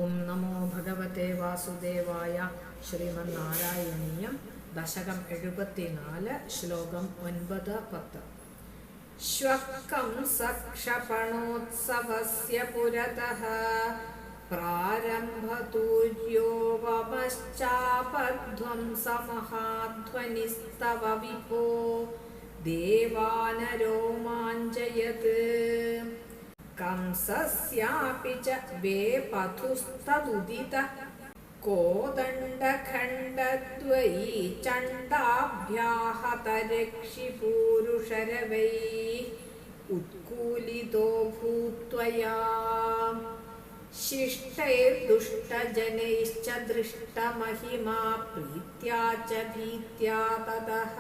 ഓം നമോ ഭഗവതേ വാസുദേവായ. ശ്രീമന്നാരായണീയം. ദശകം 74, ശ്ലോകം 9-10. ശ്വക്കം സക്ഷപണോത്സവസ്യ പുരതഃ പ്രാരംഭതൂര്യോപമശ്ചാപധ്വംസമഹാധ്വനിസ്തവ വിഭോ ദേവാനരോമാഞ്ചയത്. कंसस्यापि च वेपथुस्तदुदितः कोदण्डखण्डद्वयी चण्डाभ्याहतरक्षिपूरुषरवैः उत्कूलितो भूत्वया. शिष्टैर्दुष्टजनैश्च दृष्टमहिमा प्रीत्या च भीत्या ततः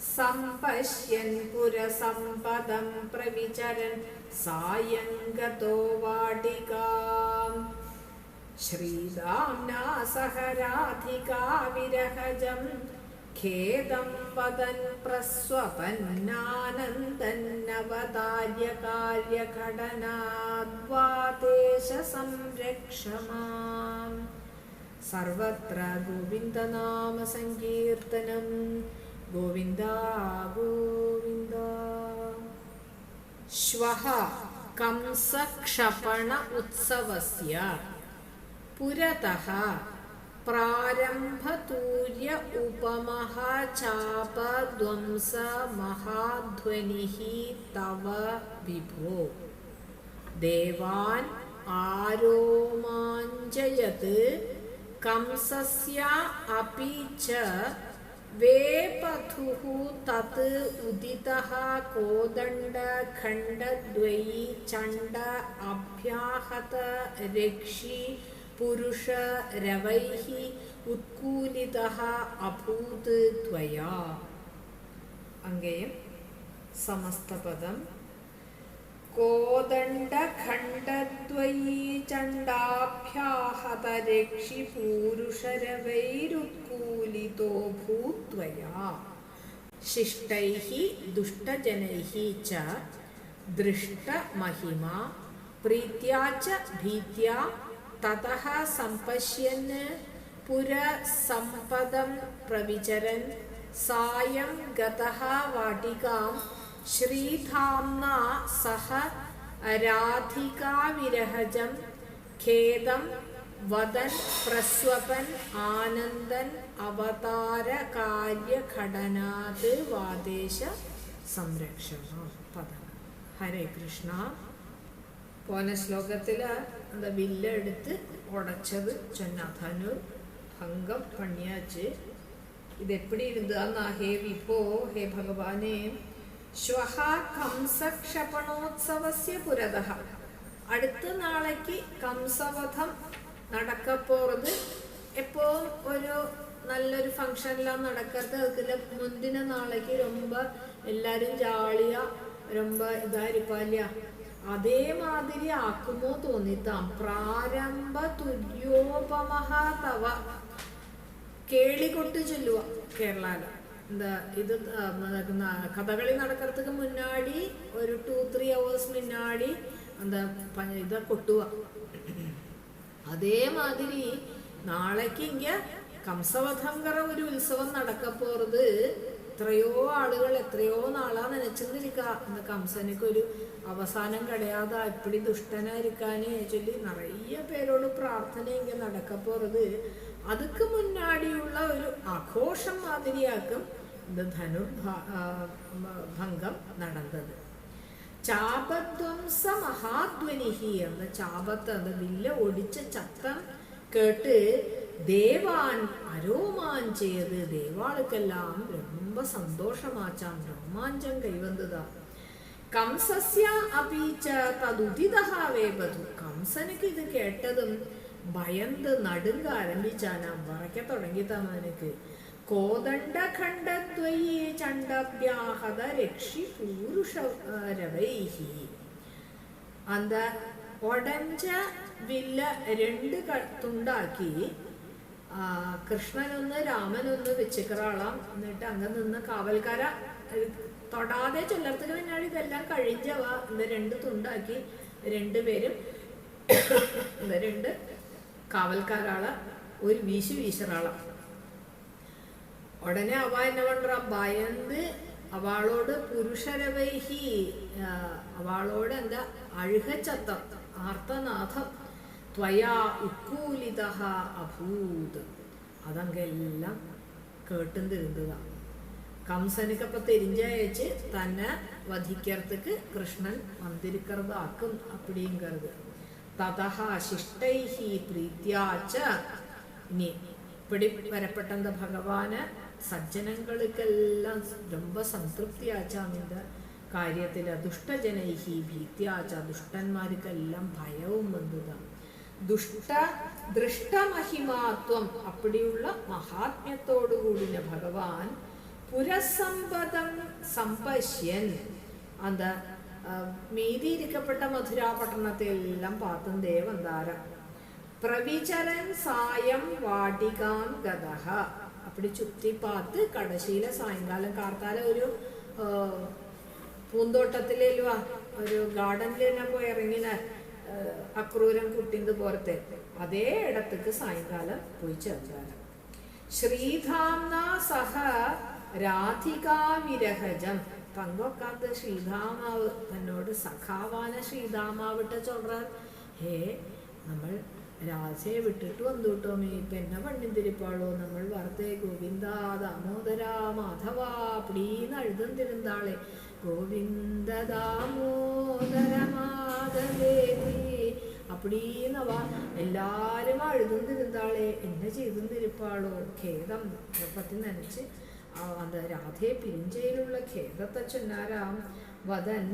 सम्पश्यन् पुरसम्पदं प्रविचरन् सायं गतो वाटिकाम्. श्रीदाम्ना सह राधिका विरहजं खेदं वदन् प्रस्वपन्नानन्दन्नवतार्य कार्यघटनाद्वादेश संरक्ष माम्. सर्वत्र गोविन्दनाम संकीर्तनम्. गोविन्द गोविन्द. श्वः कंसक्षपण उत्सवस्य पुरतः प्रारम्भतूर्य उपमः चापध्वंस महाध्वनिः तव विभो देवान् आरोमाञ्चयत्. कंसस्य अपि च वेपथुः तत् उदितः कोदण्डखण्डद्वयी चण्ड अभ्याहत रक्षि पुरुषरवैः उत्कूलितः अभूत् त्वया. अङ्गेयं समस्तपदं. कोदण्डखण्डद्वयी चण्डाभ्याहत रक्षि पूरुषरवैरुत्कूलितो भूत्वया. शिष्टैः दुष्टजनैः च दृष्टमहिमा प्रीत्या च भीत्या ततः सम्पश्यन् पुरसम्पदं प्रविचरन् सायं गतः वाटिकाम्. श्रीधाम्ना सह राधिका विरहजं खेदं वदन् प्रस्वपन् आनन्दन् अवतार कार्यघटनात् वादेश സംരക്ഷണം. പദം. ഹരേ കൃഷ്ണ. പോന ശ്ലോകത്തിൽ அந்த വില്ല് എടുത്ത് ഉടച്ചത് சொன்ன ധനു ഭംഗം പണിയാച്ച്. ഇത് എപ്പടി ഇരുന്നാ ഹേ വിഭോ, ഹേ ഭഗവാനേ. ശ്വഹ കംസക്ഷപണോത്സവസ്യ പുരതഃ. അടുത്ത നാളേക്ക് കംസവധം നടക്കപ്പോറത്. എപ്പോഴും ഒരു നല്ലൊരു ഫംഗ്ഷനിലാണ് നടക്കരുത്. അതിൽ മുന്തിന നാളേക്ക് ரொம்ப എല്ലാവരും ജാളിയാ ரொம்ப ഇതായിരിക്കില്ല. അതേമാതിരി ആക്കുമോ തോന്നിത്താം. പ്രാരംഭ തുര്യോപമഹ തവ. കേളികൊട്ട് ചൊല്ലുക കേരളാല. എന്താ ഇത് കഥകളി നടக்கிறதுக்கு മുന്നാടി ഒരു 2-3 hours മുന്നാടി എന്താ ഇത് കൊട്ടുക. അതേമാതിരി നാളേക്ക് ഇങ്ങ കംസവധങ്കര ഒരു ഉത്സവം നടക്കപ്പോറത്. എത്രയോ ആളുകൾ എത്രയോ നാളാ നനച്ചിരിക്ക. എന്താ കംസനക്ക് ഒരു അവസാനം കടയാതെ ഇപ്പടി ദുഷ്ടനായിരിക്കാനേ ചൊല്ലി നിറയെ പേരോട് പ്രാർത്ഥന ഇങ്ങ നടക്കപ്പോറത്. അതുക്ക് മുന്നാടിയുള്ള ഒരു ആഘോഷം മാതിരിയാക്കും ഇത് ധനുർഭംഗം നടന്നത്. ചാപധ്വംസ മഹാധ്വനിഹി എന്ന ചാപത്ത് അത് വില്ല ഒടിച്ച ചത്തം കേട്ട് ദേവാൻ അരോമാഞ്ചയത്. ദേവാളുക്കെല്ലാം ரொம்ப സന്തോഷമാച്ചാം, രോമാഞ്ചം കൈവന്നതാ. കംസസ്യ അപീച്ച തദുദിതഃ വേപതു. കംസനക്ക് ഇത് കേട്ടതും ഭയന്ന് നടുങ്ക ആരംഭിച്ചാനാം, വറയ്ക്ക തുടങ്ങിത്താമനക്ക്. കോദണ്ഡഖണ്ഡദ്വയീ ചണ്ഡഭ്യാഹത രക്ഷി പൂരുഷരവൈഹി. അന്ത ഒടഞ്ച വില്ല 2 തുണ്ടാക്കി കൃഷ്ണനൊന്ന് രാമനൊന്ന് വെച്ചിക്കറാളാം. എന്നിട്ട് അങ്ങ് നിന്ന് കാവൽക്കാര തൊടാതെ ചൊല്ലത്തിന് പിന്നാടി ഇതെല്ലാം കഴിഞ്ഞവ എന്ന് 2 തുണ്ടാക്കി രണ്ടുപേരും രണ്ട് കാവൽക്കാരാള്, ഒരു വീശുറാള. ഉടനെ അവ എന്നെ പண்ற ഭയന്ന് അവളോട് പുരുഷരവൈഹി, അവളോട് എന്താ അഴുകച്ചത്തം ആർത്തനാഥം ത്വയാ ഉക്കൂലിത അഭൂത്. അതങ്ങെല്ലാം കേട്ടും തിരുന്നതാണ്. കംസനുക്കപ്പം തെരിഞ്ചയച്ച് തന്നെ വധിக்கிறதுக்கு കൃഷ്ണൻ വந்திരിக்கிறതാക്കും அப்படிங்கிறது. തതഹ ശിഷ്ടൈഹി പ്രീത്യാച്ച. ഇനി இப்படி വരപ്പെട്ട ഭഗവാന് സജ്ജനങ്ങൾക്കെല്ലാം ரொம்ப സംതൃപ്തിയാച്ചാണ് இந்த കാര്യത്തിൽ. ദുഷ്ടജനൈഹി ഭീത്യാച്ച, ദുഷ്ടന്മാർക്കെല്ലാം ഭയവും വന്നതാണ്. ദൃഷ്ടമഹിമാത്വം അപ്പടിയുള്ള മഹാത്മ്യത്തോടുകൂടിന ഭഗവാൻ പുരസമ്പദം സമ്പശ്യൻ அந்த மீதிയിരിക്കപ്പെട്ട മധുരാപട്ടണത്തെ എല്ലാം പാത്തും ദേവന്താരം പ്രവിചരൻ സായം വാടികാം ഗതഹ. അപ്പടി ചുറ്റി പാത്ത് കടശീല സായങ്കാലം കാർത്താല ഒരു പൂന്തോട്ടത്തിലേലുവാ ഒരു ഗാർഡനിൽ പോയി ഇറങ്ങിന അക്രൂരം കുട്ടിന്ത് പോരത്തെ അതേ ഇടത്തേക്ക് സായങ്കാലം പോയി ചേർന്നാലും ശ്രീധാംന സഹ രാധികാ വിരഹജം. പങ്കൊക്കാത്ത ശ്രീധാമാവ് തന്നോട് സഖാവാന ശ്രീധാമാവിട്ട ചൊല്றார். ഹേ നമ്മൾ രാധയെ വിട്ടിട്ട് വന്നുട്ടോമേ, ഇപ്പം എന്നെ പണിന്തിരിപ്പാളോ, നമ്മൾ വെറുതെ ഗോവിന്ദ ദാമോദര മാധവ അപ്പടീന്ന് എഴുതും തിരുന്നാളെ. ഗോവിന്ദ ദാമോദര മാധവേതി അപ്പടീന്നവ എല്ലാരും എഴുതും തിരുന്നാളെ, എന്നെ ചെയ്തും തിരുപ്പാളോ. ഖേദം പറ്റി നനച്ച് அந்த രാധയെ പിരിഞ്ചയിലുള്ള ഖേദത്തെ ചൊന്നാരാം. വദൻ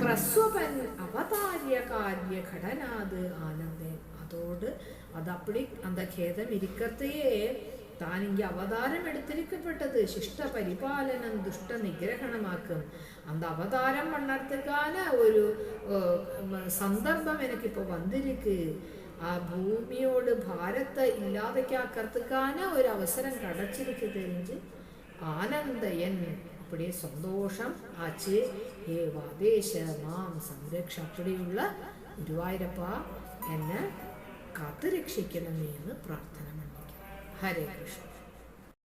പ്രസ്വപൻ അവതാര്യ കാര്യ ഘടനാത് ആനന്ദൻ. அதோடு அது அப்படி அந்த கேதம் இருக்கத்தையே தான் இங்கே அவதாரம் எடுத்திருக்கப்பட்டது சிஷ்ட பரிபாலனம் துஷ்ட நிகிரகணமாக்கும். அந்த அவதாரம் பண்ணறதுக்கான ஒரு சந்தர்ப்பம் எனக்கு இப்போ வந்திருக்கு. ആ ഭൂമിയോട് ഭാരത്തെ ഇല്ലാതെക്കാക്കறதுக்கான ഒരു അവസരം കിടച്ചിരിക്ക് தெரிஞ்சு ആനന്ദയൻ அப்படியே സന്തോഷം ആച്ച്. ഹേ വാദേശ മാം സംരക്ഷ, അപ്പടിയുള്ള ഗുരുവായൂരപ്പ എന്നെ കാത്തുരക്ഷിക്കണമേ എന്ന് പ്രാർത്ഥന മണ്ണിക്കും. ഹരേ കൃഷ്ണ.